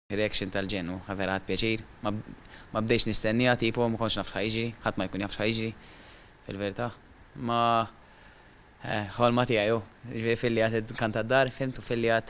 reaction tal-ġenu, verat pjaċir, ma bdejx nistennija tipo, ma konx naf x'ħajġri, ħadd ma jkun jaf x'ħajġri fil-verità. Ma ħolma tiegħu, ġifieri fil-li kanta d-dar, filmtu fil-li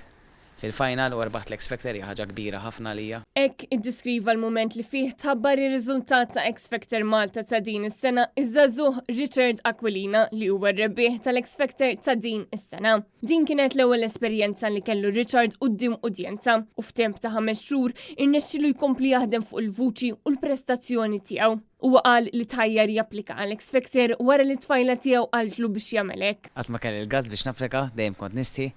fil-final u rbaħt l-X Factor hija ħaġa kbira ħafna lija. Hekk iddeskriva l-mument li fih tħabbar ir-riżultat ta' X Factor Malta ta' din is-sena iż-żagħżugħ Richard Aquilina li huwa r-rebbieħ tal-X Factor ta' din is-sena. Din kienet l-ewwel esperjenza li kellu Richard quddiem udjenza u f'temp ta' 5 xhur irnexxielu jkompli jaħdem fuq il-vuċi u l-prestazzjoni tiegħu. Huwa qal li tħajjar japplika għal X Factor wara li tfajla tiegħu qaltlu biex jagħmel hekk. Qatt ma kelli l-gaż biex napplika, dejjem kont nisti.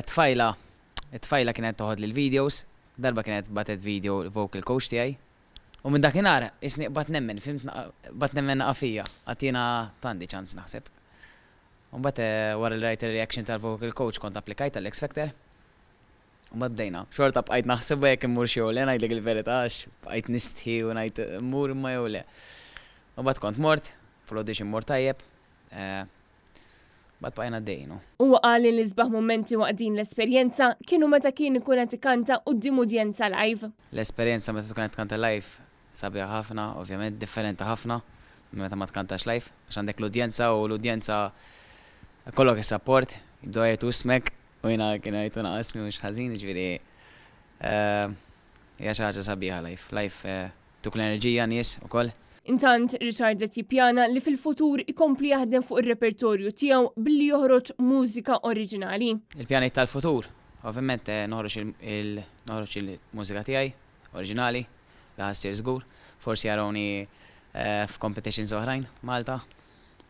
Tfajla kienet toħod l-videos, darba kienet batet video vocal coach tiegħi. U minn dakinhar isni bat nemmen, fimt bat nemmen naqafija, għatina tandi ċans naħseb. U bat wara li rajt il-reaction tal-vocal coach kont applikajt tal-X Factor. U bat bdejna. Xorta bqajt naħseb hekk immur xi le ngħidlek il-verità għax bqajt nistħi u ngħid immur imma jew le. U bat kont mort, fl-audition mort tajjeb. Bat bqajna dejnu. Huwa qal li sbaħ momenti waqt din l-esperjenza kienu meta kien ikun qed ikanta quddiem udjenza live. L-esperjenza meta tkun qed tkanta live sabiħa ħafna, ovvjament differenti ħafna meta ma tkantax live, għax għandek l-udjenza u l-udjenza kollok is-support, jibdew jgħidu ismek u jiena kien jgħidu naqasmi mhux ħażin, jiġifieri hija xi ħaġa sabiħa live. Live tuk l-enerġija nies ukoll. Intant, Richard qed jippjana li fil-futur ikompli jaħdem fuq ir-repertorju tiegħu billi joħroġ mużika oriġinali. Il-pjani tal-futur, ovvjament noħroġ il-mużika tiegħi oriġinali, li ħassir żgur, forsi jarawni f'competitions oħrajn Malta,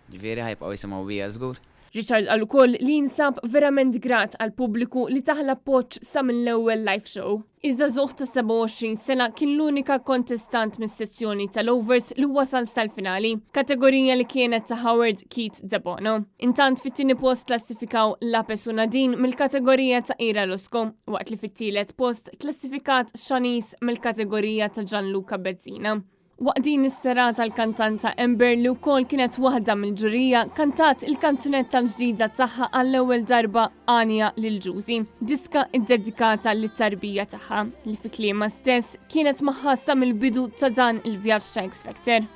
ġifieri ħajbqgħu jisimgħu bija żgur. Richard qal ukoll li jinsab verament grat għal pubbliku li taħla appoġġ sa mill-ewwel live show. Iż-żagħżugħ ta' 27 sena kien l-unika kontestant mis-sezzjoni tal-overs li wasal sal-finali, kategorija li kienet ta' Howard Keith De Bono. Intant fit-tieni post klassifikaw Lapes u Nadine mill-kategorija ta' Ira Losco, waqt li fit-tielet post klassifikat Shanice mill-kategorija ta' Gianluca Bezzina. Waqt din is-serata l-kantanta Ember li wkoll kienet waħda mill-ġurija kantat il-kanzunetta l-ġdida tagħha għall-ewwel darba Anja lil Ġużi, diska ddedikata lit-tarbija tagħha li fi kliema stess kienet maħħassa mill-bidu ta' dan il-vjaġġ ta' X Factor.